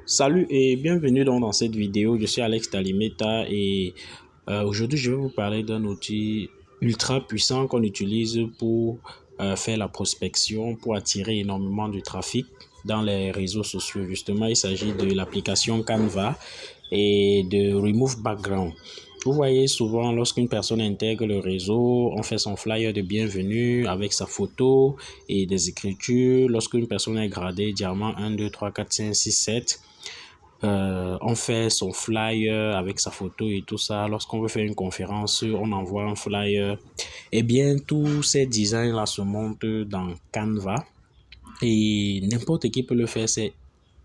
Salut et bienvenue dans cette vidéo. Je suis Alex Talimeta et aujourd'hui je vais vous parler d'un outil ultra puissant qu'on utilise pour faire la prospection, pour attirer énormément de trafic dans les réseaux sociaux. Justement, il s'agit de l'application Canva et de Remove Background. Vous voyez souvent lorsqu'une personne intègre le réseau, on fait son flyer de bienvenue avec sa photo et des écritures. Lorsqu'une personne est gradée diamant 1, 2, 3, 4, 5, 6, 7, on fait son flyer avec sa photo et tout ça. Lorsqu'on veut faire une conférence, on envoie un flyer. Eh bien, tous ces designs-là se montent dans Canva et n'importe qui peut le faire. C'est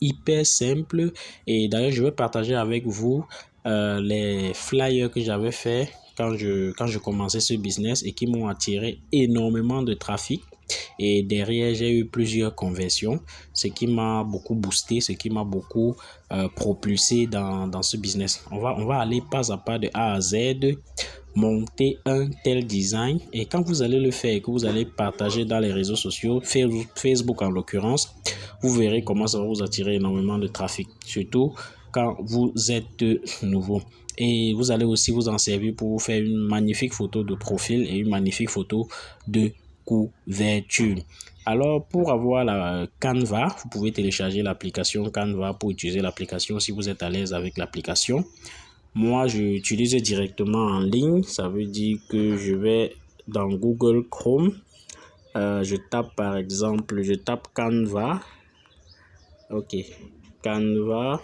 hyper simple. Et d'ailleurs, je vais partager avec vous les flyers que j'avais fait quand je commençais ce business et qui m'ont attiré énormément de trafic. Et derrière, j'ai eu plusieurs conversions, ce qui m'a beaucoup boosté, ce qui m'a beaucoup propulsé dans ce business. On va aller pas à pas de A à Z, monter un tel design. Et quand vous allez le faire et que vous allez partager dans les réseaux sociaux, Facebook en l'occurrence, vous verrez comment ça va vous attirer énormément de trafic, surtout quand vous êtes nouveau. Et vous allez aussi vous en servir pour vous faire une magnifique photo de profil et une magnifique photo de couverture. Alors, pour avoir la Canva, vous pouvez télécharger l'application Canva pour utiliser l'application si vous êtes à l'aise avec l'application. Moi, j'utilise directement en ligne. Ça veut dire que je vais dans Google Chrome. Je tape par exemple, je tape Canva. Ok, Canva.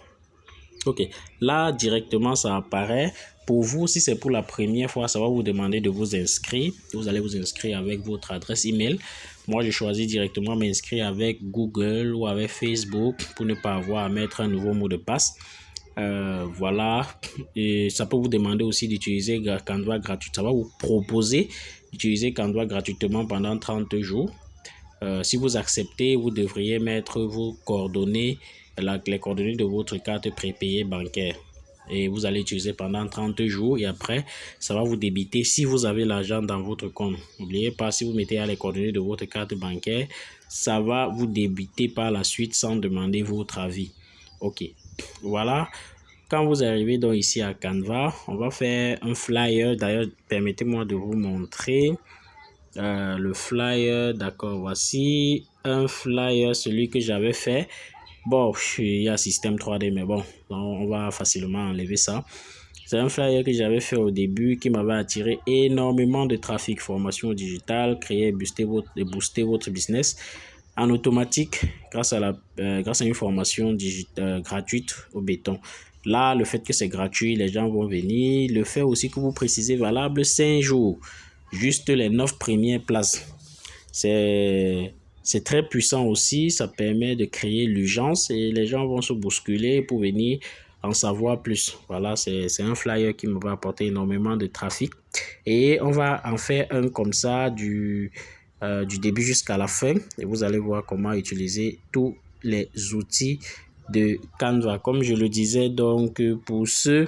Ok, là directement ça apparaît. Pour vous, si c'est pour la première fois, ça va vous demander de vous inscrire. Vous allez vous inscrire avec votre adresse email. Moi, je choisis directement m'inscrire avec Google ou avec Facebook pour ne pas avoir à mettre un nouveau mot de passe. Voilà, et ça peut vous demander aussi d'utiliser Canva gratuit. Ça va vous proposer d'utiliser Canva gratuitement pendant 30 jours. Si vous acceptez, vous devriez mettre vos coordonnées, les coordonnées de votre carte prépayée bancaire. Et vous allez utiliser pendant 30 jours et après, ça va vous débiter si vous avez l'argent dans votre compte. N'oubliez pas, si vous mettez les coordonnées de votre carte bancaire, ça va vous débiter par la suite sans demander votre avis. Ok, voilà. Quand vous arrivez donc ici à Canva, on va faire un flyer. D'ailleurs, permettez-moi de vous montrer le flyer. D'accord, voici un flyer, celui que j'avais fait. Bon, il y a système 3D, mais bon, on va facilement enlever ça. C'est un flyer que j'avais fait au début qui m'avait attiré énormément de trafic. Formation digitale, créer et booster votre business en automatique grâce à une formation gratuite au béton. Là, le fait que c'est gratuit, les gens vont venir. Le fait aussi que vous précisez valable 5 jours, juste les 9 premières places. C'est très puissant aussi, ça permet de créer l'urgence et les gens vont se bousculer pour venir en savoir plus. Voilà, c'est un flyer qui me va apporter énormément de trafic. Et on va en faire un comme ça du début jusqu'à la fin. Et vous allez voir comment utiliser tous les outils de Canva. Comme je le disais, donc pour ceux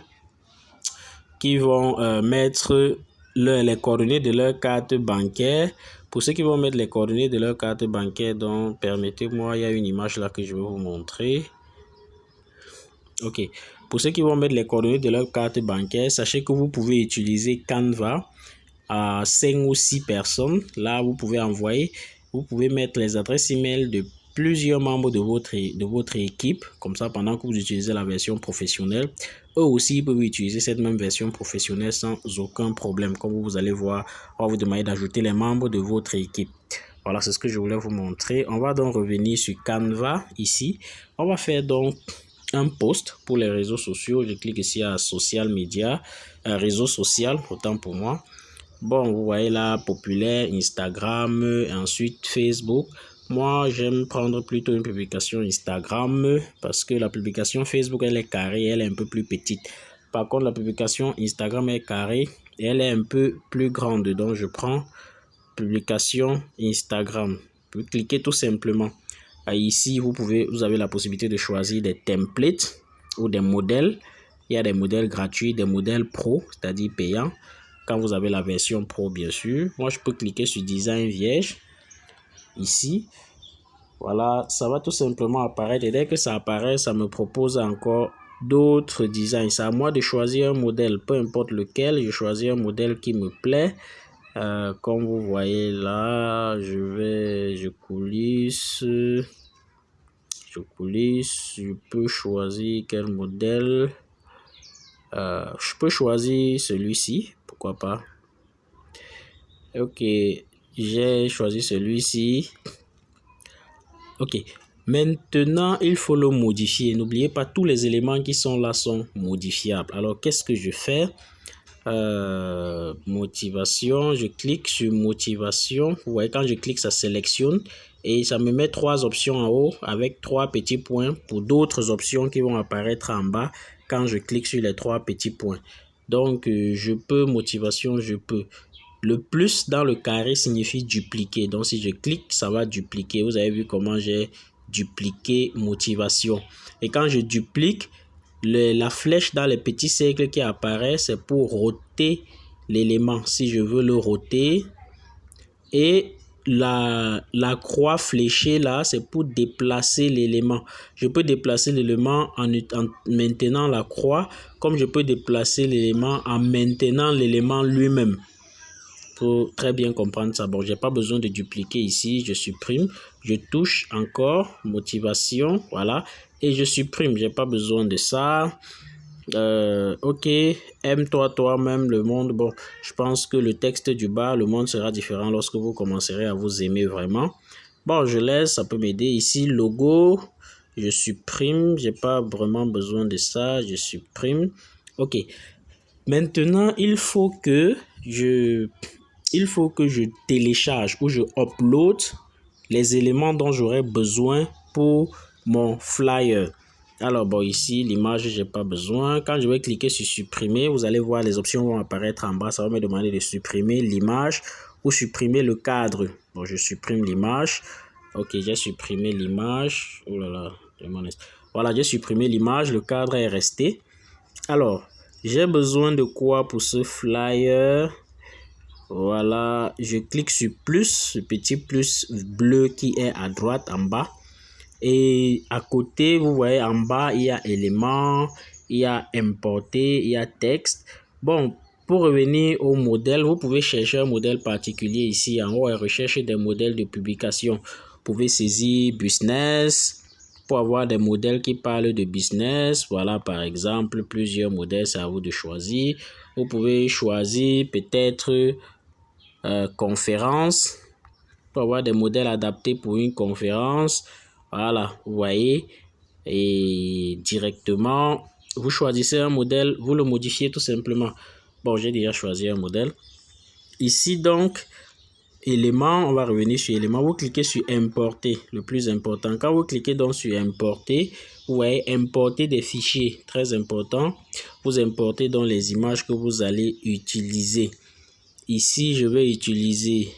qui vont mettre les coordonnées de leur carte bancaire, pour ceux qui vont mettre les coordonnées de leur carte bancaire, donc permettez-moi, il y a une image là que je vais vous montrer. Ok, pour ceux qui vont mettre les coordonnées de leur carte bancaire, sachez que vous pouvez utiliser Canva à 5 ou 6 personnes. Là, vous pouvez envoyer, vous pouvez mettre les adresses email de plusieurs membres de votre équipe. Comme ça, pendant que vous utilisez la version professionnelle, eux aussi peuvent utiliser cette même version professionnelle sans aucun problème. Comme vous allez voir, on va vous demander d'ajouter les membres de votre équipe. Voilà, c'est ce que je voulais vous montrer. On va donc revenir sur Canva ici. On va faire donc un post pour les réseaux sociaux. Je clique ici à social media, réseau social, autant pour moi. Bon, vous voyez là, populaire, Instagram, et ensuite Facebook. Moi, j'aime prendre plutôt une publication Instagram parce que la publication Facebook, elle est carrée, elle est un peu plus petite. Par contre, la publication Instagram est carrée et elle est un peu plus grande. Donc, je prends publication Instagram. Vous cliquez tout simplement. Ici, vous avez la possibilité de choisir des templates ou des modèles. Il y a des modèles gratuits, des modèles pro, c'est-à-dire payants. Quand vous avez la version pro, bien sûr. Moi, je peux cliquer sur design vierge ici. Voilà, ça va tout simplement apparaître. Et dès que ça apparaît, ça me propose encore d'autres designs. C'est à moi de choisir un modèle, peu importe lequel. Je choisis un modèle qui me plaît. Comme vous voyez là, je coulisse. Je peux choisir quel modèle. Je peux choisir celui-ci, pourquoi pas. Ok, j'ai choisi celui-ci. Ok, maintenant il faut le modifier. N'oubliez pas, tous les éléments qui sont là sont modifiables. Alors qu'est-ce que je fais? Motivation, je clique sur motivation. Vous voyez, quand je clique, ça sélectionne et ça me met 3 options en haut avec 3 petits points pour d'autres options qui vont apparaître en bas quand je clique sur les 3 petits points. Donc je peux, motivation, je peux. Le plus dans le carré signifie dupliquer. Donc si je clique, ça va dupliquer. Vous avez vu comment j'ai dupliqué motivation. Et quand je duplique, la flèche dans les petits cercles qui apparaît, c'est pour roter l'élément. Si je veux le roter, et la croix fléchée là, c'est pour déplacer l'élément. Je peux déplacer l'élément en maintenant la croix, comme je peux déplacer l'élément en maintenant l'élément lui-même. Pour très bien comprendre ça. Bon, j'ai pas besoin de dupliquer ici, je supprime, je touche encore, motivation, voilà, et je supprime, j'ai pas besoin de ça. Ok, aime-toi toi-même, le monde. Bon, je pense que le texte du bas, le monde sera différent lorsque vous commencerez à vous aimer vraiment. Bon, je laisse, ça peut m'aider. Ici, logo, je supprime, j'ai pas vraiment besoin de ça, je supprime. Ok, maintenant, il faut que je télécharge ou je upload les éléments dont j'aurai besoin pour mon flyer. Alors bon, ici l'image, j'ai pas besoin. Quand je vais cliquer sur supprimer, vous allez voir les options vont apparaître en bas. Ça va me demander de supprimer l'image ou supprimer le cadre. Bon, je supprime l'image. Ok, j'ai supprimé l'image. Oh là là, voilà, j'ai supprimé l'image. Le cadre est resté. Alors, j'ai besoin de quoi pour ce flyer? Voilà, je clique sur plus, ce petit plus bleu qui est à droite en bas. Et à côté, vous voyez en bas, il y a éléments, il y a importer, il y a texte. Bon, pour revenir au modèle, vous pouvez chercher un modèle particulier ici en haut et rechercher des modèles de publication. Vous pouvez saisir business pour avoir des modèles qui parlent de business. Voilà, par exemple, plusieurs modèles, c'est à vous de choisir. Vous pouvez choisir peut-être conférence pour avoir des modèles adaptés pour une conférence. Voilà, vous voyez, et directement, vous choisissez un modèle, vous le modifiez tout simplement. Bon, j'ai déjà choisi un modèle. Ici, donc, éléments, on va revenir sur éléments. Vous cliquez sur importer, le plus important. Quand vous cliquez donc sur importer, vous voyez importer des fichiers, très important. Vous importez donc les images que vous allez utiliser. Ici, je vais utiliser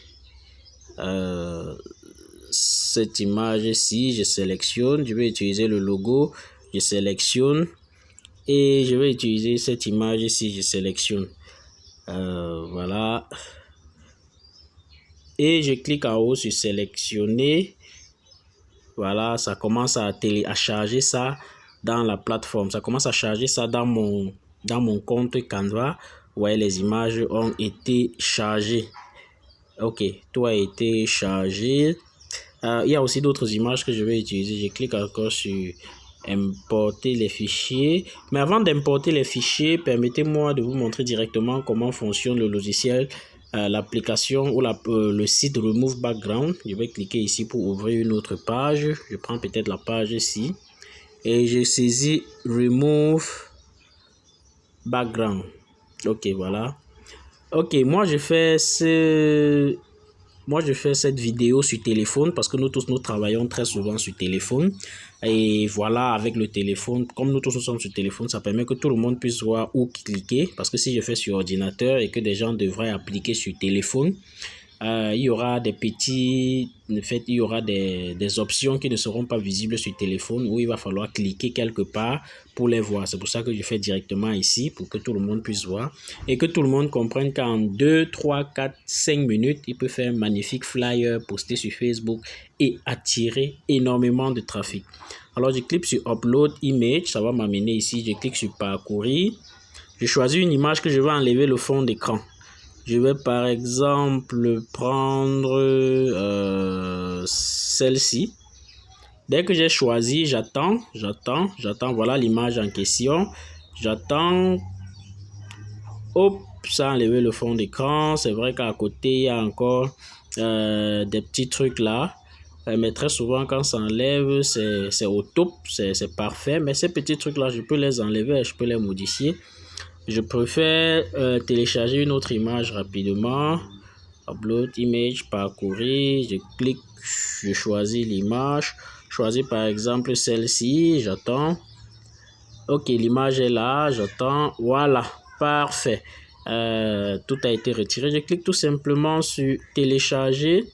cette image-ci, je sélectionne, je vais utiliser le logo, je sélectionne et je vais utiliser cette image-ci, je sélectionne. Voilà. Et je clique en haut sur sélectionner. Voilà, ça commence à charger ça dans la plateforme. Ça commence à charger ça dans mon compte Canva. Vous voyez, les images ont été chargées. Ok, tout a été chargé. Il y a aussi d'autres images que je vais utiliser. Je clique encore sur importer les fichiers. Mais avant d'importer les fichiers, permettez-moi de vous montrer directement comment fonctionne le logiciel, l'application ou le site Remove Background. Je vais cliquer ici pour ouvrir une autre page. Je prends peut-être la page ici et je saisis Remove Background. Ok, voilà. Ok, moi je fais cette vidéo sur téléphone parce que nous tous, nous travaillons très souvent sur téléphone. Et voilà, avec le téléphone, comme nous tous nous sommes sur téléphone, ça permet que tout le monde puisse voir où cliquer. Parce que si je fais sur ordinateur et que des gens devraient appliquer sur téléphone, il y aura des petits, en fait, il y aura des options qui ne seront pas visibles sur téléphone où il va falloir cliquer quelque part pour les voir. C'est pour ça que je fais directement ici pour que tout le monde puisse voir et que tout le monde comprenne qu'en 2, 3, 4, 5 minutes, il peut faire un magnifique flyer, poster sur Facebook et attirer énormément de trafic. Alors, je clique sur Upload Image, ça va m'amener ici. Je clique sur Parcourir. Je choisis une image que je vais enlever le fond d'écran. Je vais par exemple prendre celle-ci. Dès que j'ai choisi, j'attends. Voilà l'image en question. J'attends. Hop, ça a enlevé le fond d'écran. C'est vrai qu'à côté, il y a encore des petits trucs là. Mais très souvent, quand ça enlève, c'est au top, c'est parfait. Mais ces petits trucs-là, je peux les enlever, je peux les modifier. Je préfère télécharger une autre image rapidement. Upload image, parcourir. Je clique, je choisis l'image. Je choisis par exemple celle-ci. J'attends. Ok, l'image est là. J'attends. Voilà, parfait. Tout a été retiré. Je clique tout simplement sur télécharger.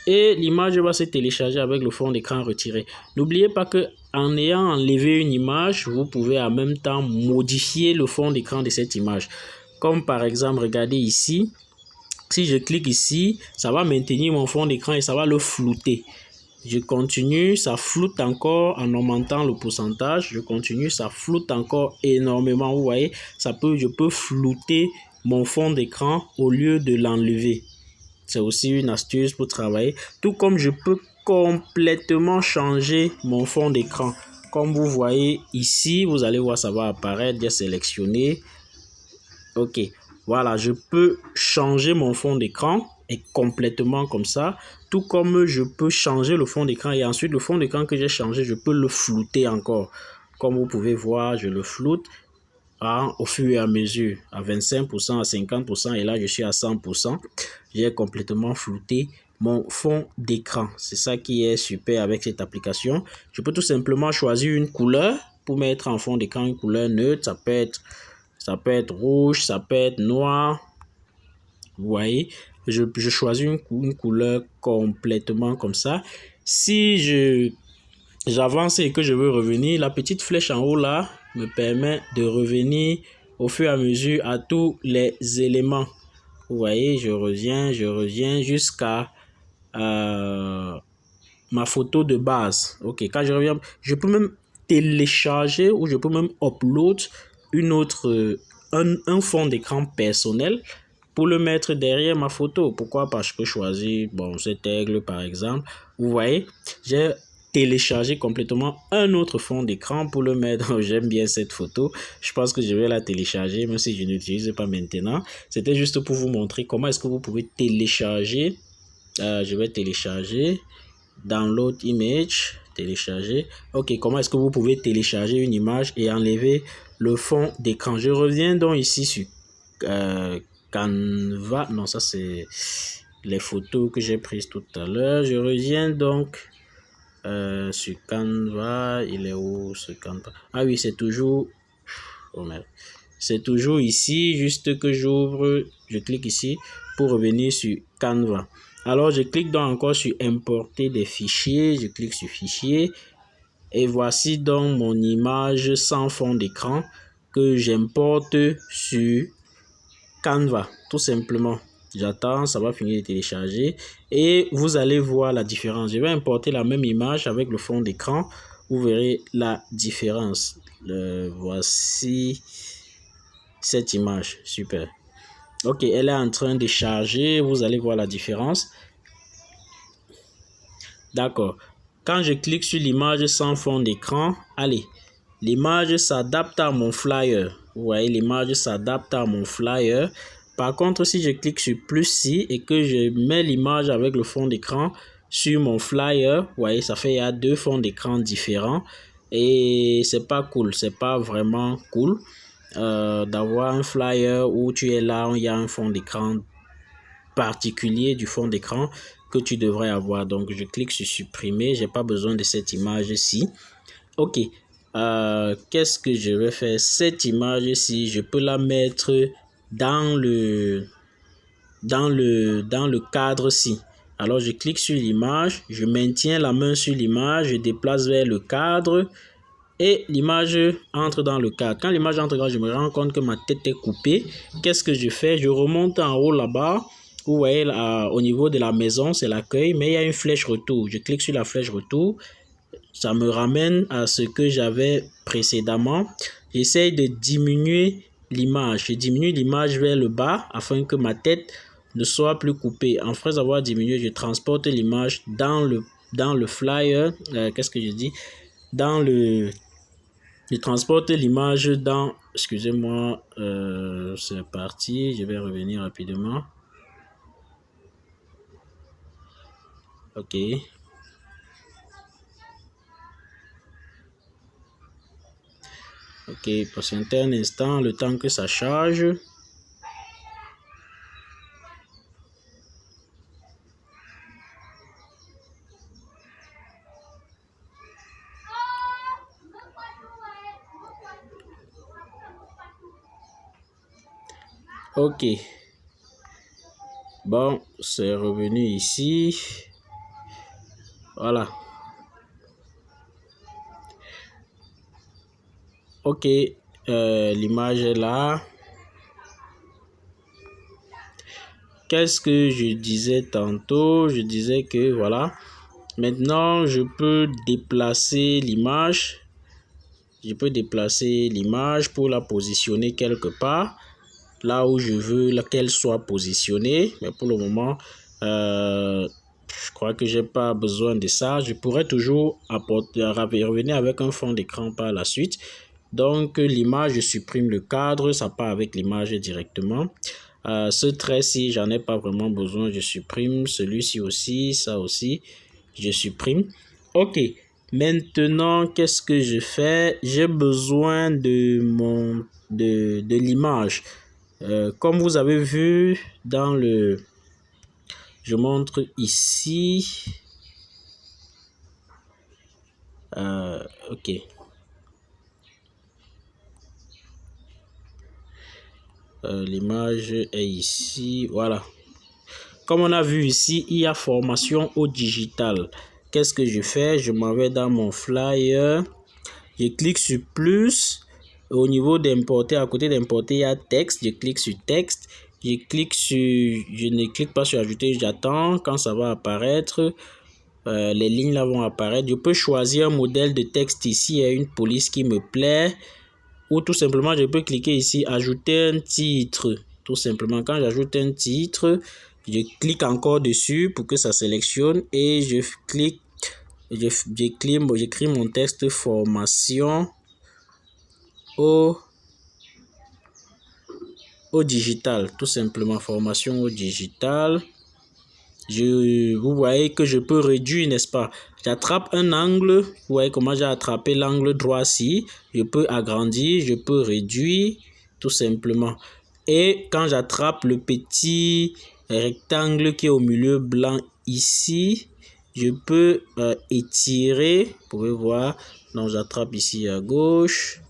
Et l'image va se télécharger avec le fond d'écran retiré. N'oubliez pas que en ayant enlevé une image, vous pouvez en même temps modifier le fond d'écran de cette image. Comme par exemple, regardez ici, si je clique ici, ça va maintenir mon fond d'écran et ça va le flouter. Je continue, ça floute encore en augmentant le pourcentage. Je continue, ça floute encore énormément. Vous voyez, je peux flouter mon fond d'écran au lieu de l'enlever. C'est aussi une astuce pour travailler. Tout comme je peux complètement changer mon fond d'écran. Comme vous voyez ici, vous allez voir, ça va apparaître, bien sélectionné. Ok, voilà, je peux changer mon fond d'écran et complètement comme ça. Tout comme je peux changer le fond d'écran et ensuite le fond d'écran que j'ai changé, je peux le flouter encore. Comme vous pouvez voir, je le floute. Au fur et à mesure, à 25%, à 50%, et là je suis à 100%, j'ai complètement flouté mon fond d'écran. C'est ça qui est super avec cette application. Je peux tout simplement choisir une couleur pour mettre en fond d'écran, une couleur neutre. Ça peut être rouge, ça peut être noir. Vous voyez, je choisis une couleur complètement comme ça. Si j'avance et que je veux revenir, la petite flèche en haut là me permet de revenir au fur et à mesure à tous les éléments. Vous voyez, je reviens jusqu'à ma photo de base. Ok, quand je reviens, je peux même télécharger ou je peux même upload un fond d'écran personnel pour le mettre derrière ma photo. Pourquoi? Parce que je peux choisir, bon, cet aigle par exemple. Vous voyez, j'ai télécharger complètement un autre fond d'écran pour le mettre. J'aime bien cette photo. Je pense que je vais la télécharger même si je n'utilise pas maintenant. C'était juste pour vous montrer comment est-ce que vous pouvez télécharger. Je vais télécharger. Download image. Télécharger. Ok, comment est-ce que vous pouvez télécharger une image et enlever le fond d'écran. Je reviens donc ici sur Canva. Non, ça c'est les photos que j'ai prises tout à l'heure. Je reviens donc sur Canva. Il est où ce Canva? Ah oui, c'est toujours... Oh merde. C'est toujours ici, juste que j'ouvre, je clique ici pour revenir sur Canva. Alors, je clique donc encore sur importer des fichiers. Je clique sur fichier. Et voici donc mon image sans fond d'écran que j'importe sur Canva, tout simplement. J'attends, ça va finir de télécharger et vous allez voir la différence. Je vais importer la même image avec le fond d'écran. Vous verrez la différence. Voici cette image. Super. Ok, elle est en train de charger. Vous allez voir la différence. D'accord. Quand je clique sur l'image sans fond d'écran, allez, l'image s'adapte à mon flyer. Vous voyez, l'image s'adapte à mon flyer. Par contre, si je clique sur plus ci et que je mets l'image avec le fond d'écran sur mon flyer, vous voyez, ça fait il y a deux fonds d'écran différents et c'est pas cool, c'est pas vraiment cool d'avoir un flyer où tu es là, il y a un fond d'écran particulier du fond d'écran que tu devrais avoir. Donc, je clique sur supprimer, j'ai pas besoin de cette image-ci. Ok, qu'est-ce que je vais faire? Cette image-ci, je peux la mettre dans le dans le cadre-ci. Alors, je clique sur l'image, je maintiens la main sur l'image, je déplace vers le cadre et l'image entre dans le cadre. Quand l'image entre dans le cadre, je me rends compte que ma tête est coupée. Qu'est-ce que je fais? Je remonte en haut là-bas. Vous voyez, là, au niveau de la maison, c'est l'accueil, mais il y a une flèche retour. Je clique sur la flèche retour. Ça me ramène à ce que j'avais précédemment. J'essaye de diminuer l'image. Je diminue l'image vers le bas afin que ma tête ne soit plus coupée. Après avoir diminué, je transporte l'image dans le flyer. Qu'est-ce que je dis? Je transporte l'image dans... Excusez-moi, c'est parti. Je vais revenir rapidement. Ok. Ok, patientez un instant, le temps que ça charge. Ok. Bon, c'est revenu ici. Voilà. Ok, l'image est là. Qu'est-ce que je disais tantôt? Je disais que voilà. Maintenant, je peux déplacer l'image. Je peux déplacer l'image pour la positionner quelque part. Là où je veux qu'elle soit positionnée. Mais pour le moment, je crois que j'ai pas besoin de ça. Je pourrais toujours revenir avec un fond d'écran par la suite. Donc, l'image, je supprime le cadre. Ça part avec l'image directement. Ce trait-ci, j'en ai pas vraiment besoin. Je supprime celui-ci aussi, ça aussi. Je supprime. Ok. Maintenant, qu'est-ce que je fais? J'ai besoin de l'image. Comme vous avez vu dans le... Je montre ici. Ok. L'image est ici. Voilà. Comme on a vu ici, il y a formation au digital. Qu'est-ce que je fais? Je m'en vais dans mon flyer. Je clique sur plus. Au niveau d'importer, à côté d'importer, il y a texte. Je clique sur texte. Je ne clique pas sur ajouter, j'attends. Quand ça va apparaître, les lignes là vont apparaître. Je peux choisir un modèle de texte ici. Il y a une police qui me plaît. Ou tout simplement, je peux cliquer ici, ajouter un titre. Tout simplement, quand j'ajoute un titre, je clique encore dessus pour que ça sélectionne et j'écris mon texte formation au digital. Tout simplement, formation au digital. Vous voyez que je peux réduire, n'est-ce pas? J'attrape un angle. Vous voyez comment j'ai attrapé l'angle droit-ci. Je peux agrandir, je peux réduire, tout simplement. Et quand j'attrape le petit rectangle qui est au milieu blanc ici, je peux étirer. Vous pouvez voir. Donc, j'attrape ici à gauche.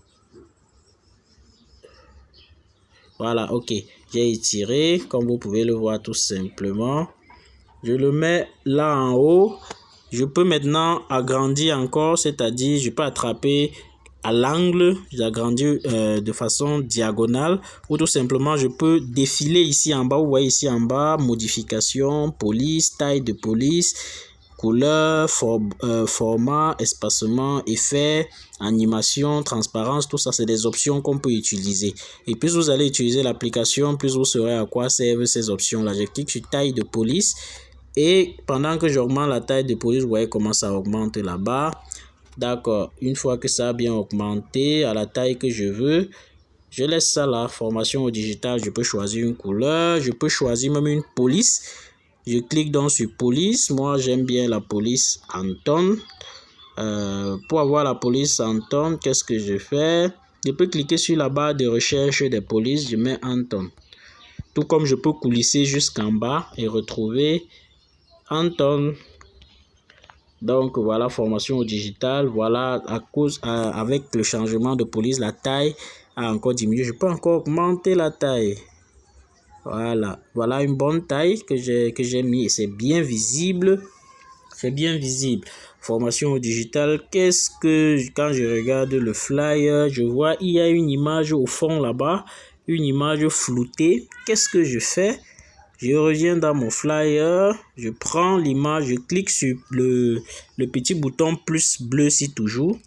Voilà, ok. J'ai étiré, comme vous pouvez le voir tout simplement. Je le mets là en haut. Je peux maintenant agrandir encore, c'est-à-dire je peux attraper à l'angle, j'agrandis de façon diagonale ou tout simplement je peux défiler ici en bas. Vous voyez ici en bas, modification, police, taille de police, couleur, format, espacement, effet, animation, transparence, tout ça c'est des options qu'on peut utiliser. Et plus vous allez utiliser l'application, plus vous saurez à quoi servent ces options-là. Je clique sur taille de police. Et pendant que j'augmente la taille de police, vous voyez comment ça augmente là-bas. D'accord. Une fois que ça a bien augmenté à la taille que je veux, je laisse ça là. Formation au digital, je peux choisir une couleur. Je peux choisir même une police. Je clique donc sur police. Moi, j'aime bien la police Anton. Pour avoir la police Anton, qu'est-ce que je fais? Je peux cliquer sur la barre de recherche des polices. Je mets Anton. Tout comme je peux coulisser jusqu'en bas et retrouver Anton. Donc voilà, formation au digital. Voilà, avec le changement de police, la taille a encore diminué. Je peux encore augmenter la taille. Voilà une bonne taille que j'ai mis et c'est bien visible. C'est bien visible. Formation au digital. Quand je regarde le flyer, je vois il y a une image au fond là-bas, une image floutée. Qu'est-ce que je fais? Je reviens dans mon flyer, je prends l'image, je clique sur le petit bouton plus bleu si toujours.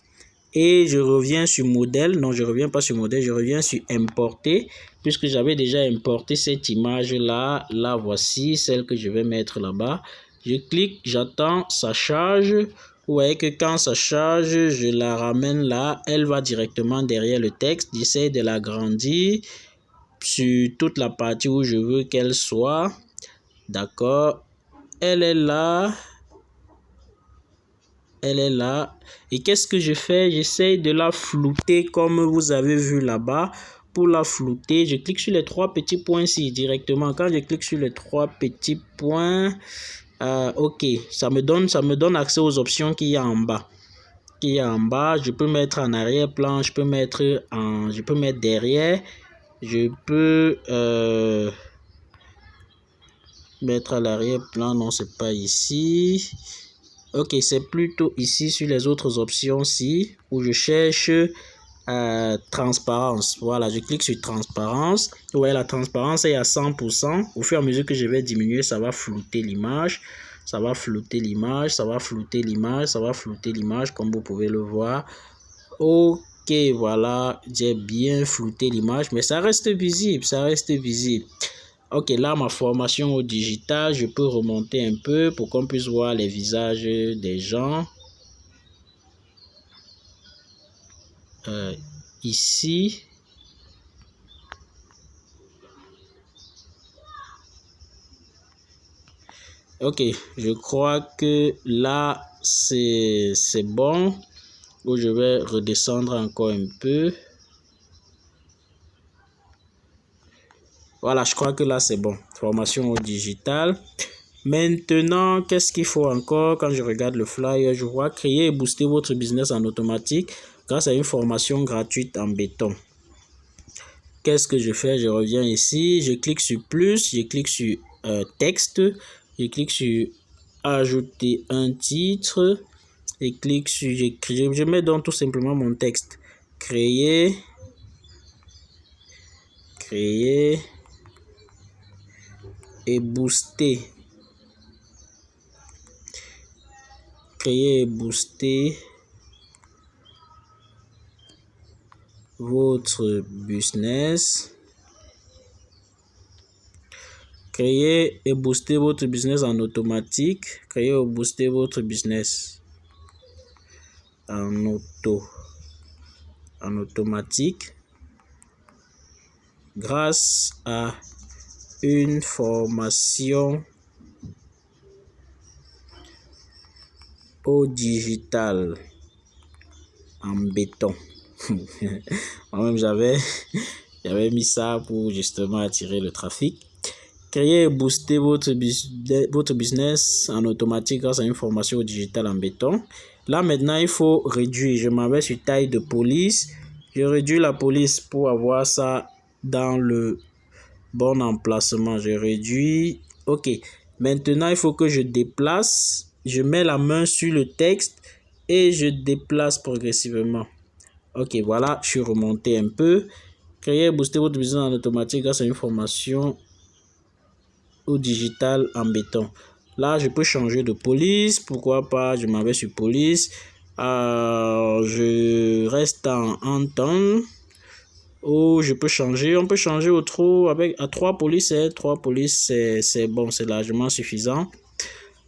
Et je reviens sur modèle. Non, je ne reviens pas sur modèle, je reviens sur importer. Puisque j'avais déjà importé cette image-là. Là, voici celle que je vais mettre là-bas. Je clique, j'attends, ça charge. Vous voyez que quand ça charge, je la ramène là. Elle va directement derrière le texte. J'essaie de l'agrandir sur toute la partie où je veux qu'elle soit. D'accord. Elle est là. Elle est là. Et qu'est-ce que je fais? J'essaie de la flouter comme vous avez vu là-bas. Pour la flouter, je clique sur les trois petits points ici directement. Quand je clique sur les trois petits points, ok, ça me donne accès aux options qu'il y a en bas. Je peux mettre en arrière-plan, je peux mettre derrière, je peux mettre à l'arrière-plan. Non, c'est pas ici. Ok, c'est plutôt ici sur les autres options-ci où je cherche transparence. Voilà, je clique sur transparence. Vous voyez, la transparence est à 100%. Au fur et à mesure que je vais diminuer, ça va flouter l'image. Ça va flouter l'image, ça va flouter l'image, ça va flouter l'image comme vous pouvez le voir. Ok, voilà, j'ai bien flouté l'image, mais ça reste visible, ça reste visible. Ok, là, ma formation au digital, je peux remonter un peu pour qu'on puisse voir les visages des gens. Ici. Ok, je crois que là, c'est bon. Où je vais redescendre encore un peu. Voilà, je crois que là, c'est bon. Formation au digital. Maintenant, qu'est-ce qu'il faut encore? Quand je regarde le flyer, je vois créer et booster votre business en automatique grâce à une formation gratuite en béton. Qu'est-ce que je fais? Je reviens ici, je clique sur plus, je clique sur texte, je clique sur ajouter un titre et clique sur j'écris. Je mets donc tout simplement mon texte. Créer et booster. Créer et booster votre business. Créer et booster votre business en automatique. Créer et booster votre business en automatique grâce à une formation au digital en béton. Moi-même, j'avais mis ça pour justement attirer le trafic. Créer et booster votre business en automatique grâce à une formation au digital en béton. Là, maintenant, il faut réduire. Je m'en vais sur taille de police. Je réduis la police pour avoir ça dans le bon emplacement. Je réduis. Ok. Maintenant, il faut que je déplace. Je mets la main sur le texte et je déplace progressivement. Ok, voilà. Je suis remonté un peu. Créer et booster votre business en automatique grâce à une formation au digital en béton. Là, je peux changer de police. Pourquoi pas? Je m'en vais sur police. Je reste en Anton. Ou je peux changer. On peut changer au trou à 3 polices. 3 polices, c'est bon, c'est largement suffisant.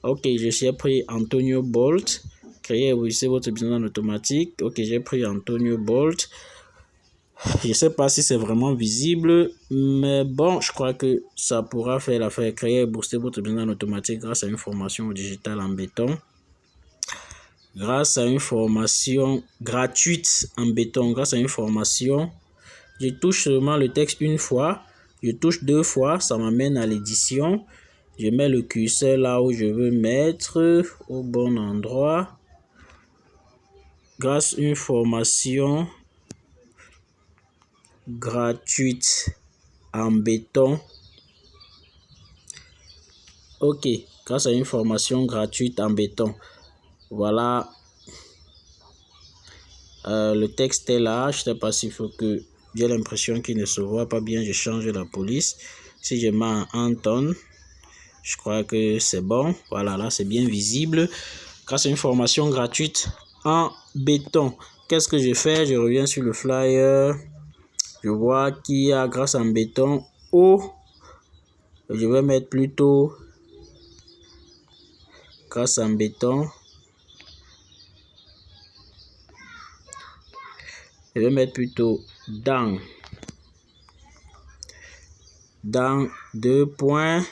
Ok, je suis pris Antonio Bolt. Créer et booster votre business en automatique. Ok, j'ai pris Antonio Bolt. Je ne sais pas si c'est vraiment visible, mais bon, je crois que ça pourra faire l'affaire. Créer et booster votre business en automatique grâce à une formation digitale en béton. Grâce à une formation gratuite en béton, grâce à une formation, je touche seulement le texte une fois. Je touche 2 fois, ça m'amène à l'édition. Je mets le curseur là où je veux mettre, au bon endroit. Grâce à une formation gratuite en béton, Ok, grâce à une formation gratuite en béton. Voilà, le texte est là. Je ne sais pas s'il faut que... J'ai l'impression qu'il ne se voit pas bien. Je change la police. Si je mets en tonnes, je crois que c'est bon. Voilà, là, c'est bien visible. Grâce à une formation gratuite en béton. Qu'est-ce que je fais? Je reviens sur le flyer. Je vois qu'il y a grâce en béton haut. Je vais mettre plutôt grâce en béton. Je vais mettre plutôt dans 2 points.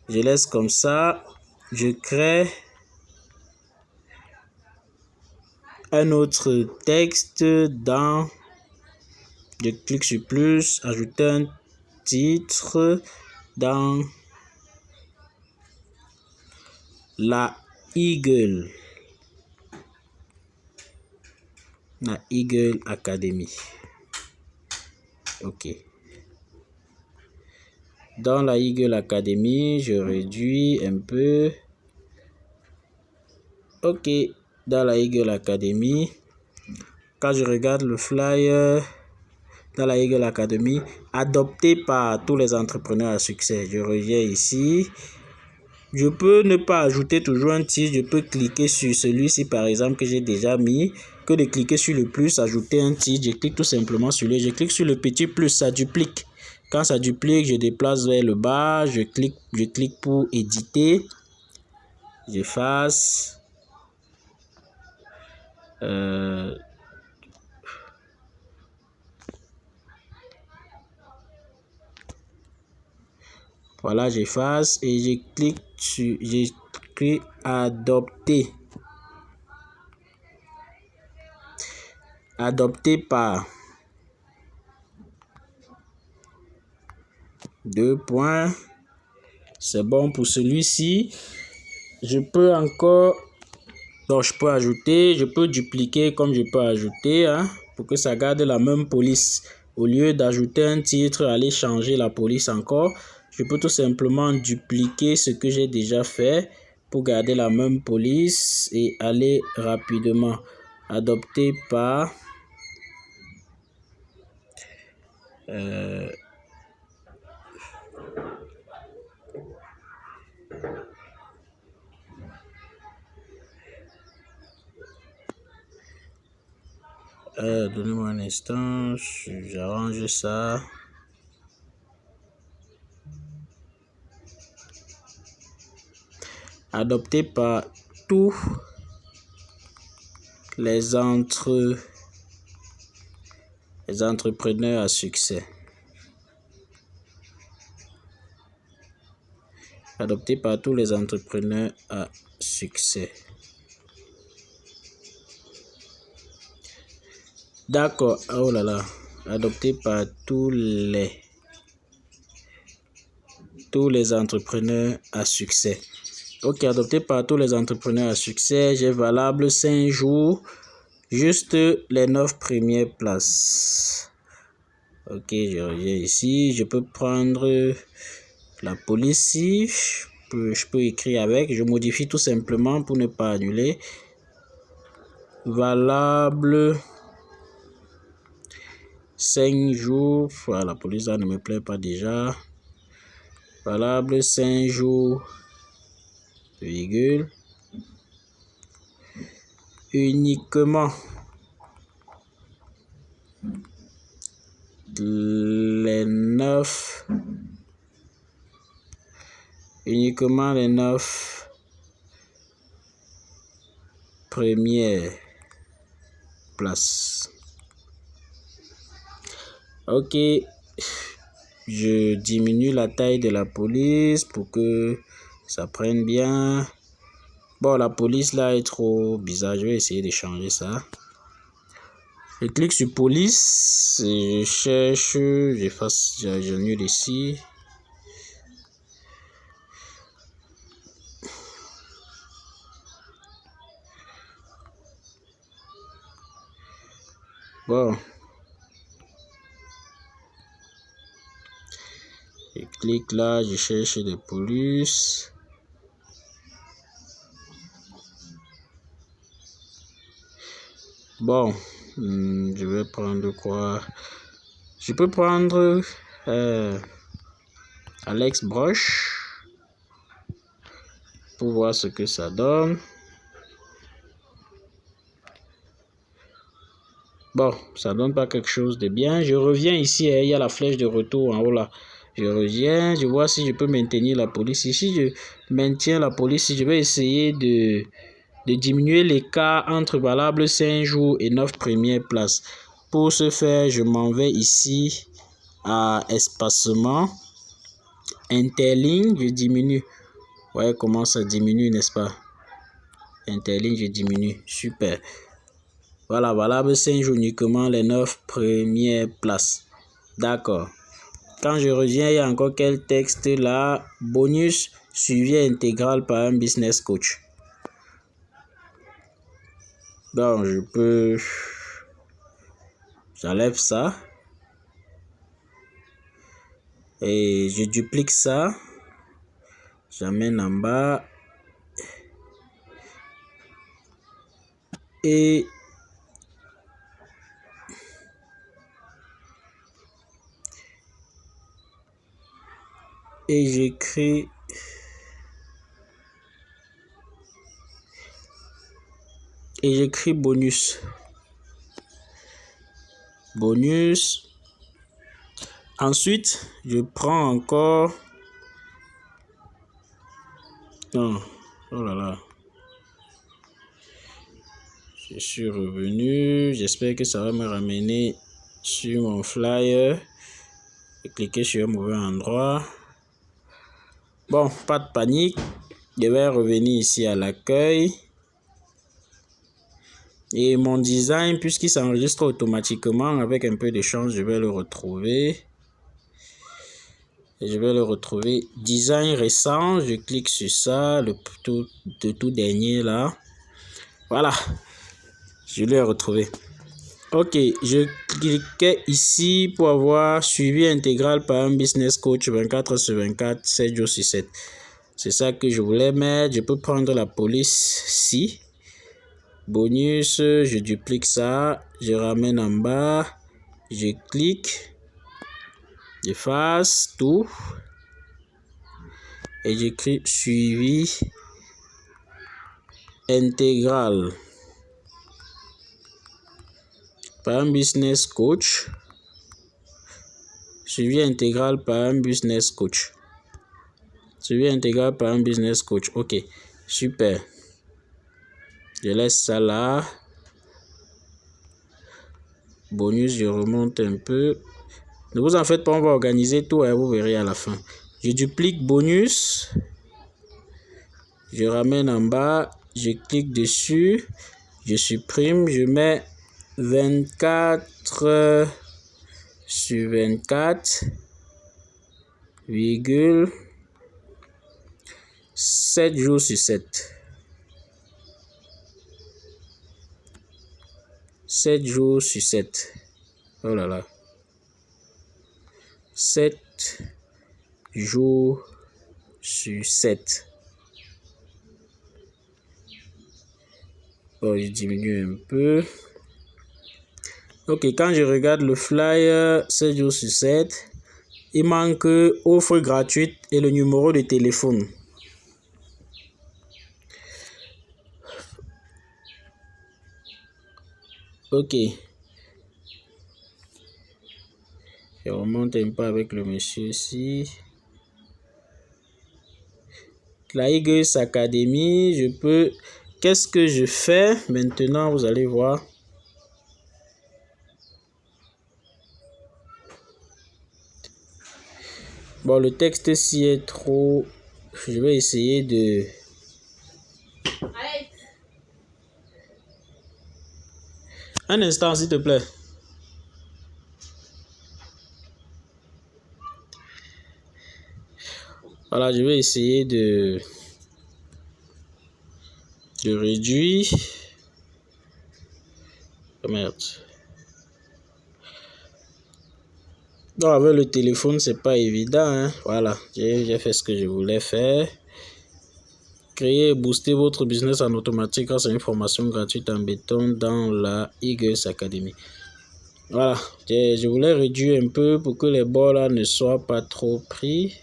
Je laisse comme ça. Je crée un autre texte dans... Je clique sur plus, ajouter un titre dans la Eagle. La Eagle Academy. Ok. Dans la Eagle Academy, je réduis un peu. Ok. Dans la Eagle Academy, quand je regarde le flyer, dans la Eagle Academy, adopté par tous les entrepreneurs à succès. Je reviens ici. Je peux ne pas ajouter toujours un titre. Je peux cliquer sur celui-ci, par exemple, que j'ai déjà mis. Que de cliquer sur le plus, ajouter un titre. Je clique tout simplement sur lui. Je clique sur le petit plus, ça duplique. Quand ça duplique, je déplace vers le bas. Je clique pour éditer. J'efface. Voilà, j'efface et j'écris adopter. Adopté par 2 points. C'est bon pour celui-ci. Je peux encore... Donc, je peux ajouter, je peux dupliquer comme je peux ajouter, hein, pour que ça garde la même police. Au lieu d'ajouter un titre, aller changer la police encore, je peux tout simplement dupliquer ce que j'ai déjà fait pour garder la même police et aller rapidement. Adopté par... donnez-moi un instant, j'arrange ça. Adopté par tous les entrepreneurs à succès. Adopté par tous les entrepreneurs à succès. D'accord. Oh là là. Adopté par tous les entrepreneurs à succès. Ok, adopté par tous les entrepreneurs à succès. J'ai valable 5 jours. Juste les 9 premières places. Ok, je reviens ici. Je peux prendre la police. Je peux écrire avec. Je modifie tout simplement pour ne pas annuler. Valable 5 jours. Voilà, la police là ne me plaît pas déjà. Valable 5 jours. Virgule. Uniquement les 9 premières places. Ok, je diminue la taille de la police pour que ça prenne bien. Bon, la police là est trop bizarre, je vais essayer de changer ça. Je clique sur police, je cherche, j'efface, j'annule ici. Bon. Je clique là, je cherche des polices. Bon, je vais prendre quoi? Je peux prendre Alex Broche pour voir ce que ça donne. Bon, ça donne pas quelque chose de bien. Je reviens ici, il y a la flèche de retour en haut là. Je reviens, je vois si je peux maintenir la police. Ici, je maintiens la police. Je vais essayer de diminuer l'écart entre valable 5 jours et 9 premières places. Pour ce faire, je m'en vais ici à espacement. Interligne, je diminue. Ouais, comment ça diminue, n'est-ce pas? Interligne, je diminue. Super. Voilà, valable 5 jours uniquement les 9 premières places. D'accord. Quand je reviens, il y a encore quel texte là? Bonus suivi intégral par un business coach. Donc, je peux... J'enlève ça. Et je duplique ça. J'amène en bas. Et j'écris bonus. Bonus. Ensuite, je prends encore... Non, oh là là. Je suis revenu. J'espère que ça va me ramener sur mon flyer. J'ai cliqué sur un mauvais endroit. Bon, pas de panique. Je vais revenir ici à l'accueil. Et mon design, puisqu'il s'enregistre automatiquement avec un peu de chance, je vais le retrouver. Et je vais le retrouver. Design récent, je clique sur ça, le tout dernier là. Voilà, je l'ai retrouvé. Ok, je cliquais ici pour avoir suivi intégral par un business coach 24/24, 7 jours sur 7. C'est ça que je voulais mettre. Je peux prendre la police ici. Bonus, je duplique ça, je ramène en bas, je clique, j'efface tout et j'écris suivi intégral par un business coach. Suivi intégral par un business coach. Suivi intégral par un business coach. Ok, super. Je laisse ça là. Bonus, je remonte un peu. Ne vous en faites pas, on va organiser tout et vous verrez à la fin. Je duplique bonus. Je ramène en bas. Je clique dessus. Je supprime. Je mets 24 sur 24, virgule 7 jours sur 7. 7 jours sur 7. Oh là là. 7 jours sur 7. Oh, je diminue un peu. Ok, quand je regarde le flyer, 7 jours sur 7, il manque offre gratuite et le numéro de téléphone. Ok. Je remonte un peu avec le monsieur ici. La Eagles Academy, je peux... Qu'est-ce que je fais maintenant? Vous allez voir. Bon, le texte ici est trop... Je vais essayer de... Un instant, s'il te plaît. Voilà, je vais essayer de réduire. Oh, merde. Donc avec le téléphone, c'est pas évident, hein. Voilà, j'ai fait ce que je voulais faire. Créer et booster votre business en automatique grâce à une formation gratuite en béton dans la Eagles Academy. Voilà, je voulais réduire un peu pour que les bords là ne soient pas trop pris.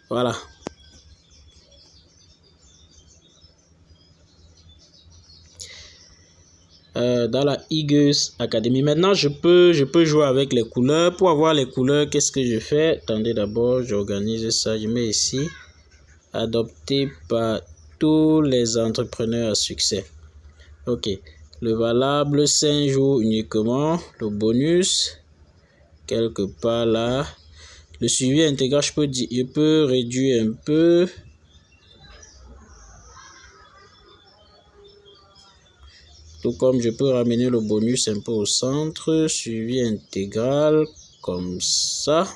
Voilà. Dans la Eagles Academy. Maintenant, je peux jouer avec les couleurs. Pour avoir les couleurs, qu'est-ce que je fais? Attendez, d'abord, j'organise ça. Je mets ici, adopté par tous les entrepreneurs à succès. Ok. Le valable, 5 jours uniquement. Le bonus, quelque part là. Le suivi intégral, je peux réduire un peu. Tout comme je peux ramener le bonus un peu au centre, suivi intégral, comme ça.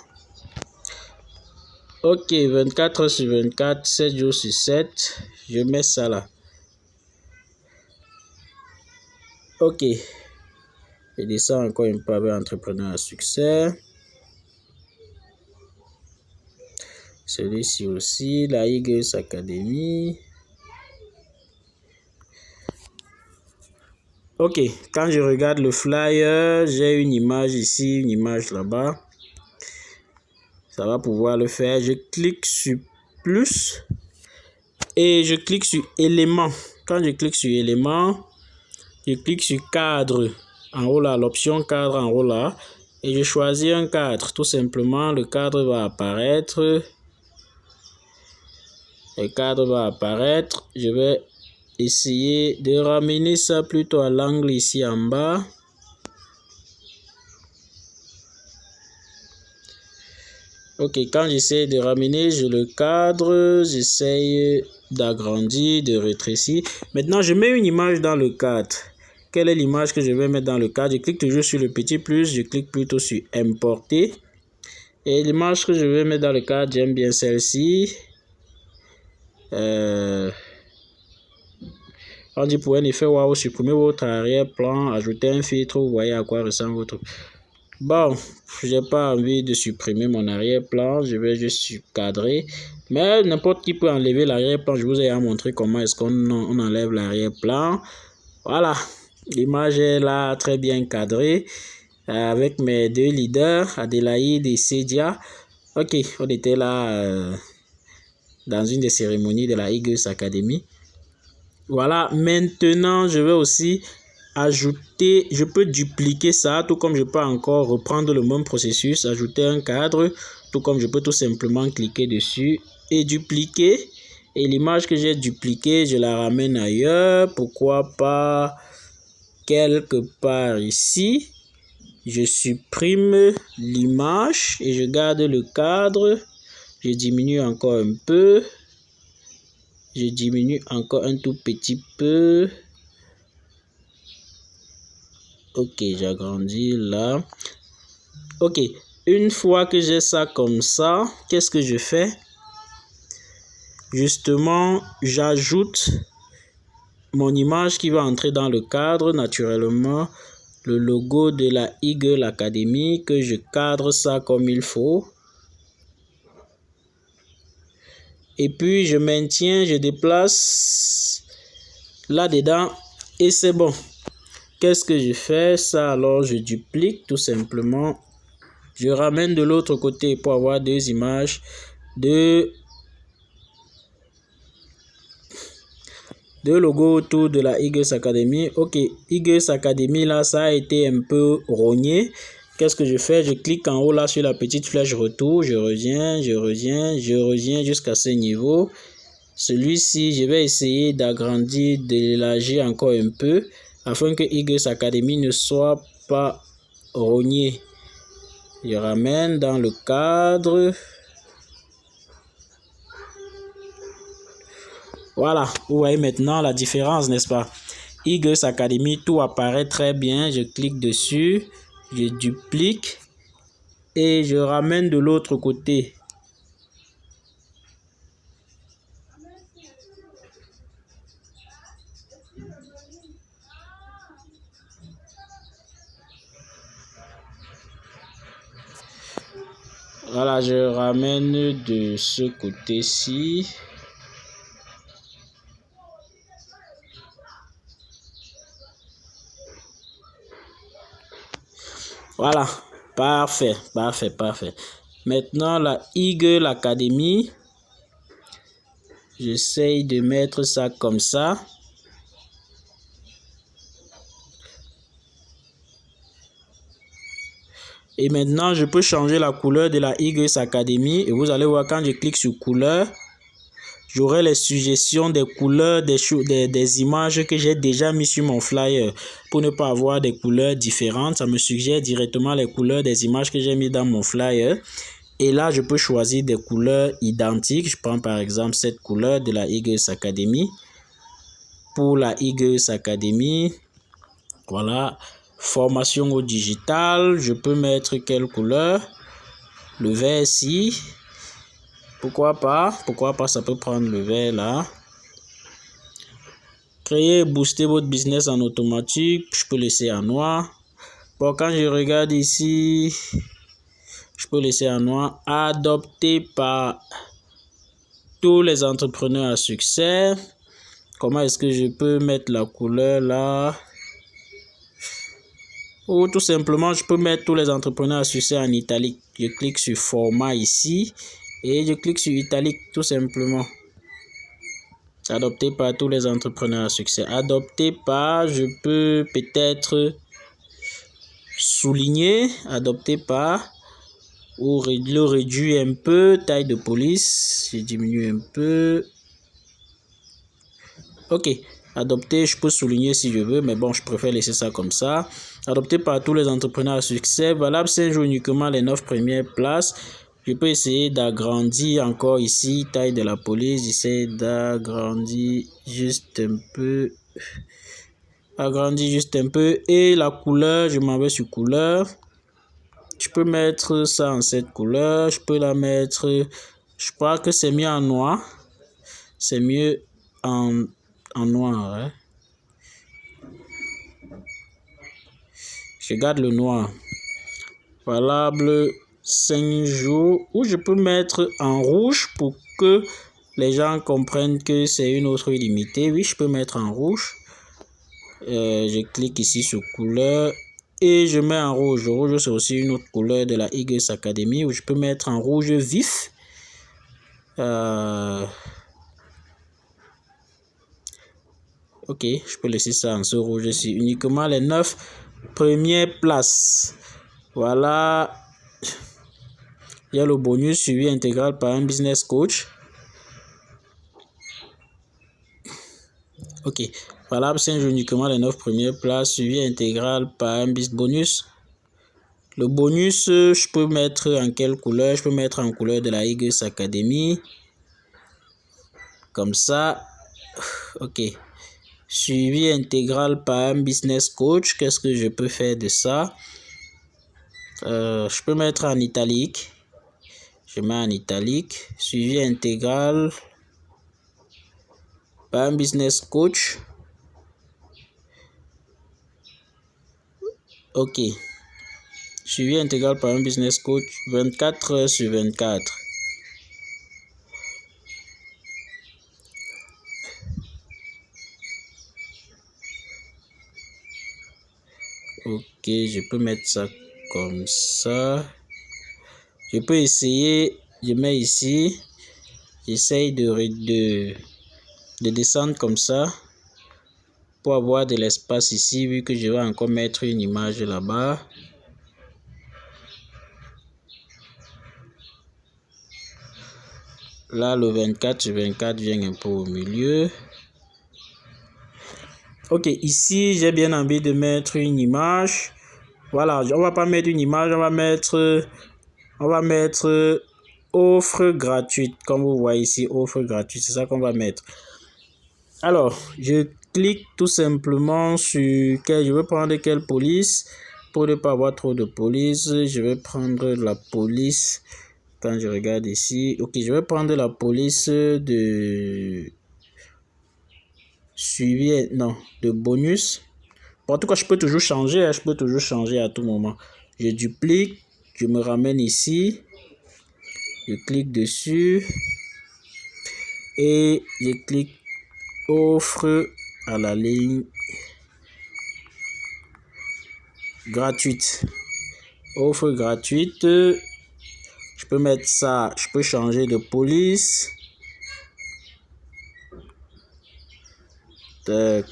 Ok, 24 heures sur 24, 7 jours sur 7, je mets ça là. Ok, je descends encore un peu avec entrepreneur à succès. Celui-ci aussi, la Eagles Academy. Ok, quand je regarde le flyer, j'ai une image ici, une image là-bas. Ça va pouvoir le faire. Je clique sur plus et je clique sur éléments. Quand je clique sur éléments, je clique sur cadre en haut là, l'option cadre en haut là, et je choisis un cadre. Tout simplement, le cadre va apparaître. Le cadre va apparaître. Je vais essayer de ramener ça plutôt à l'angle ici en bas. Ok, quand j'essaie de ramener, je le cadre, j'essaye d'agrandir, de rétrécir. Maintenant, je mets une image dans le cadre. Quelle est l'image que je vais mettre dans le cadre? Je clique toujours sur le petit plus, je clique plutôt sur importer. Et l'image que je vais mettre dans le cadre, j'aime bien celle-ci. On dit pour un effet waouh, supprimez votre arrière-plan, ajoutez un filtre, vous voyez à quoi ressemble votre... Bon, j'ai pas envie de supprimer mon arrière-plan, je vais juste cadrer. Mais n'importe qui peut enlever l'arrière-plan. Je vous ai montré comment est-ce qu'on enlève l'arrière-plan. Voilà, l'image est là très bien cadrée avec mes deux leaders, Adélaïde et Cédia. Ok, on était là dans une des cérémonies de la Eagles Academy. Voilà, maintenant je vais aussi ajouter, je peux dupliquer ça, tout comme je peux encore reprendre le même processus, ajouter un cadre, tout comme je peux tout simplement cliquer dessus et dupliquer. Et l'image que j'ai dupliquée, je la ramène ailleurs, pourquoi pas quelque part ici. Je supprime l'image et je garde le cadre. Je diminue encore un peu. Je diminue encore un tout petit peu. Ok, j'agrandis là. Ok, une fois que j'ai ça comme ça, qu'est-ce que je fais? Justement, j'ajoute mon image qui va entrer dans le cadre naturellement. Le logo de la Eagle Academy, que je cadre ça comme il faut. Et puis, je maintiens, je déplace là-dedans et c'est bon. Qu'est-ce que je fais? Ça, alors, je duplique tout simplement. Je ramène de l'autre côté pour avoir deux images de logos autour de la Eagles Academy. Ok, Eagles Academy, là, ça a été un peu rogné. Qu'est-ce que je fais? Je clique en haut là sur la petite flèche retour. Je reviens jusqu'à ce niveau. Celui-ci, je vais essayer d'agrandir, d'élargir encore un peu afin que Eagles Academy ne soit pas rogné. Je ramène dans le cadre. Voilà, vous voyez maintenant la différence, n'est-ce pas? Eagles Academy, tout apparaît très bien. Je clique dessus, je duplique et je ramène de l'autre côté. Voilà, je ramène de ce côté-ci. Voilà, parfait. Maintenant, la Eagle Academy. J'essaye de mettre ça comme ça. Et maintenant, je peux changer la couleur de la Eagle Academy. Et vous allez voir, quand je clique sur couleur, j'aurai les suggestions des couleurs des images que j'ai déjà mis sur mon flyer. Pour ne pas avoir des couleurs différentes, ça me suggère directement les couleurs des images que j'ai mis dans mon flyer. Et là, je peux choisir des couleurs identiques. Je prends par exemple cette couleur de la Eagle Academy. Pour la Eagle Academy, voilà. Formation au digital, je peux mettre quelle couleur? Le vert ici. Pourquoi pas, ça peut prendre le vert là. Créer et booster votre business en automatique, je peux laisser en noir. Bon, quand je regarde ici, je peux laisser en noir. Adopté par tous les entrepreneurs à succès. Comment est-ce que je peux mettre la couleur là? Ou tout simplement, je peux mettre tous les entrepreneurs à succès en italique. Je clique sur format ici et je clique sur italique tout simplement. Adopté par tous les entrepreneurs à succès. Adopté par, je peux peut-être souligner, adopté par, ou le réduire un peu, taille de police, je diminue un peu. Ok, adopté, je peux souligner si je veux, mais bon, je préfère laisser ça comme ça. Adopté par tous les entrepreneurs à succès, valable 5 jours uniquement les 9 premières places. Je peux essayer d'agrandir encore ici, taille de la police, j'essaie d'agrandir juste un peu. Agrandir juste un peu. Et la couleur, je m'en vais sur couleur. Je peux mettre ça en cette couleur, je peux la mettre, je crois que c'est mieux en noir. C'est mieux en noir. Hein? Je garde le noir. Valable 5 jours. Ou je peux mettre en rouge pour que les gens comprennent que c'est une autre limitée. Oui, je peux mettre en rouge. Je clique ici sur couleur. Et je mets en rouge. Le rouge, c'est aussi une autre couleur de la Eagle Academy où je peux mettre en rouge vif. Ok, je peux laisser ça en ce rouge ici. Uniquement les 9 premières places. Voilà. Il y a le bonus suivi intégral par un business coach. Ok. Valable 5 jours uniquement les 9 premières places. Suivi intégral par un business bonus. Le bonus, je peux mettre en quelle couleur? Je peux mettre en couleur de la Eagle Academy. Comme ça. Ok. Suivi intégral par un business coach. Qu'est-ce que je peux faire de ça? Je peux mettre en italique. Je mets en italique. Suivi intégral par un business coach. Ok. Suivi intégral par un business coach 24 heures sur 24. Ok, je peux mettre ça comme ça. Je peux essayer, je mets ici. J'essaye de descendre comme ça pour avoir de l'espace ici, vu que je vais encore mettre une image là-bas. Là, le 24 sur 24 vient un peu au milieu. Ok, ici, j'ai bien envie de mettre une image. Voilà, on va pas mettre une image, on va mettre offre gratuite. Comme vous voyez ici, offre gratuite, c'est ça qu'on va mettre. Alors, je clique tout simplement sur je veux prendre quelle police. Pour ne pas avoir trop de police, je vais prendre la police. Quand je regarde ici, ok, je vais prendre la police de suivi, non, de bonus. Bon, en tout cas, je peux toujours changer, je peux toujours changer à tout moment. Je duplique, je me ramène ici. Je clique dessus et je clique offre à la ligne gratuite. Offre gratuite. Je peux mettre ça, je peux changer de police.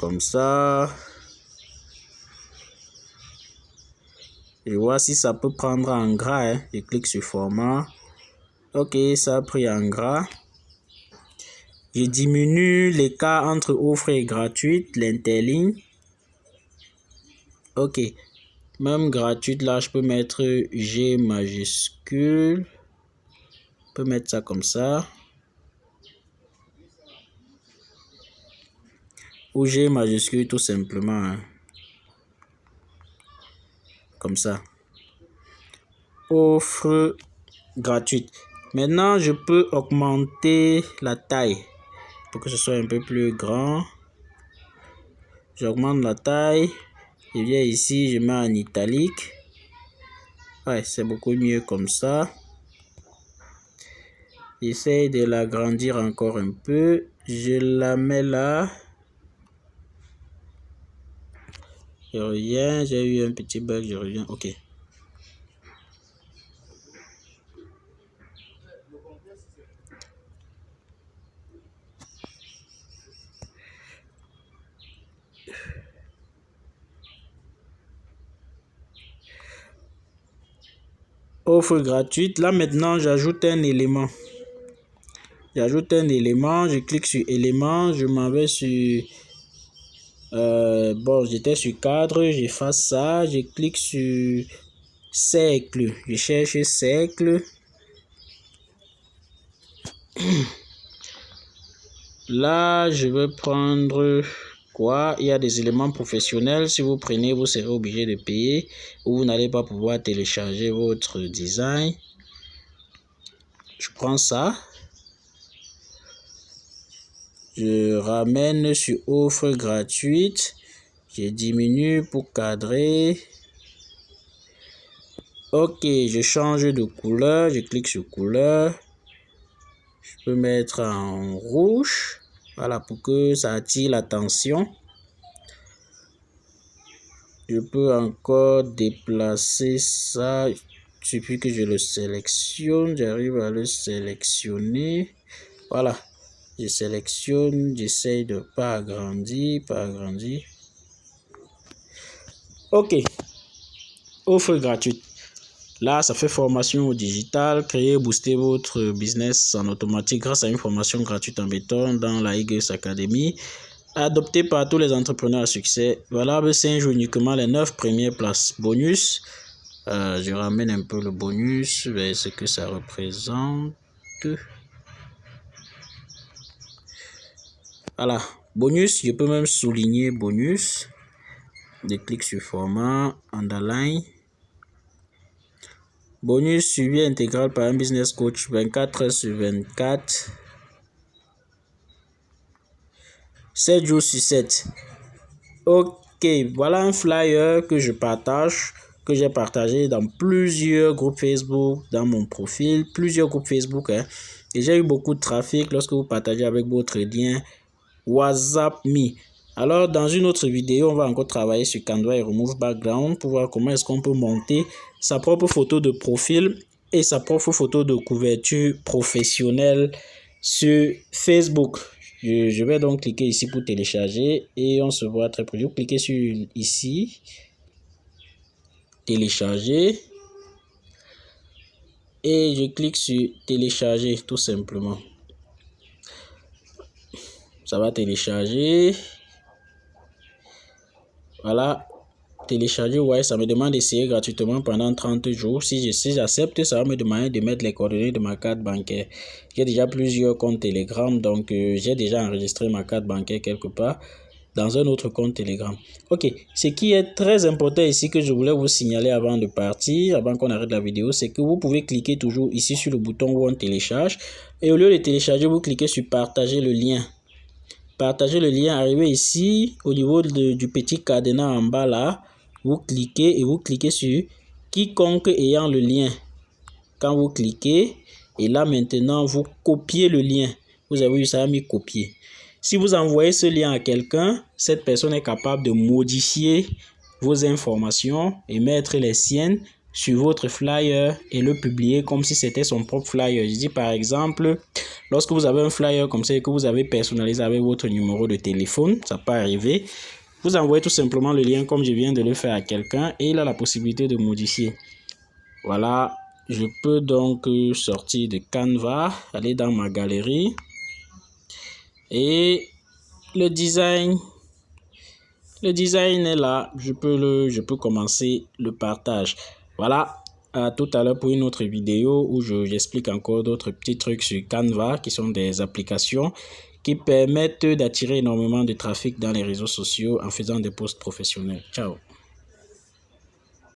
Comme ça. Je vois si ça peut prendre en gras. Je clique sur format. Ok, ça a pris en gras. Je diminue l'écart entre offre et gratuite, l'interligne. Ok. Même gratuite, là, je peux mettre G majuscule. Je peux mettre ça comme ça. Ou G majuscule tout simplement. Comme ça. Offre gratuite. Maintenant, je peux augmenter la taille pour que ce soit un peu plus grand. J'augmente la taille. Je viens ici, je mets en italique. Ouais, c'est beaucoup mieux comme ça. J'essaie de l'agrandir encore un peu. Je la mets là. Je reviens. J'ai eu un petit bug, je reviens. Ok. Offre gratuite. Là maintenant, j'ajoute un élément. Je clique sur élément, je m'en vais sur... bon, j'étais sur cadre, j'efface ça, je clique sur cercle. Je cherche cercle. Là, je vais prendre quoi? Il y a des éléments professionnels. Si vous prenez, vous serez obligé de payer ou vous n'allez pas pouvoir télécharger votre design. Je prends ça. Je ramène sur offre gratuite. Je diminue pour cadrer. Ok, je change de couleur. Je clique sur couleur. Je peux mettre en rouge. Voilà, pour que ça attire l'attention. Je peux encore déplacer ça. Il suffit que je le sélectionne. J'arrive à le sélectionner. Voilà. Je sélectionne. J'essaye de pas agrandir. Ok. Offre gratuite. Là, ça fait formation au digital. Créer, booster votre business en automatique grâce à une formation gratuite en béton dans la IGS Academy. Adopté par tous les entrepreneurs à succès. Valable 5 jours uniquement, les 9 premières places. Bonus. Je ramène un peu le bonus vers ce que ça représente. Voilà. Bonus, je peux même souligner bonus. Je clique sur format, underline. Bonus suivi intégral par un business coach 24 heures sur 24. 7 jours sur 7. Ok, voilà un flyer que je partage, que j'ai partagé dans plusieurs groupes Facebook, dans mon profil, plusieurs groupes Facebook. Et j'ai eu beaucoup de trafic lorsque vous partagez avec votre lien WhatsApp Me. Alors, dans une autre vidéo, on va encore travailler sur Canva et Remove Background pour voir comment est-ce qu'on peut monter sa propre photo de profil et sa propre photo de couverture professionnelle sur Facebook. Je vais donc cliquer ici pour télécharger et on se voit très proche. Vous cliquez sur ici, télécharger et je clique sur télécharger tout simplement. Ça va télécharger. Voilà, télécharger, ouais, ça me demande d'essayer gratuitement pendant 30 jours. Si j'accepte, ça va me demander de mettre les coordonnées de ma carte bancaire. J'ai déjà plusieurs comptes Telegram, donc j'ai déjà enregistré ma carte bancaire quelque part dans un autre compte Telegram. Ok, ce qui est très important ici que je voulais vous signaler avant de partir, avant qu'on arrête la vidéo, c'est que vous pouvez cliquer toujours ici sur le bouton où on télécharge et au lieu de télécharger, vous cliquez sur partager le lien. Partagez le lien, arrivez ici au niveau du petit cadenas en bas là, vous cliquez et vous cliquez sur quiconque ayant le lien. Quand vous cliquez, Et là, maintenant, vous copiez le lien. Vous avez vu, ça a mis copier. Si vous envoyez ce lien à quelqu'un, cette personne est capable de modifier vos informations et mettre les siennes sur votre flyer et le publier comme si c'était son propre flyer. Je dis par exemple, lorsque vous avez un flyer comme ça et que vous avez personnalisé avec votre numéro de téléphone, ça peut arriver, vous envoyez tout simplement le lien comme je viens de le faire à quelqu'un et il a la possibilité de modifier. Voilà, je peux donc sortir de Canva, aller dans ma galerie et le design est là. Je peux commencer le partage. Voilà, à tout à l'heure pour une autre vidéo où j'explique encore d'autres petits trucs sur Canva qui sont des applications qui permettent d'attirer énormément de trafic dans les réseaux sociaux en faisant des posts professionnels. Ciao.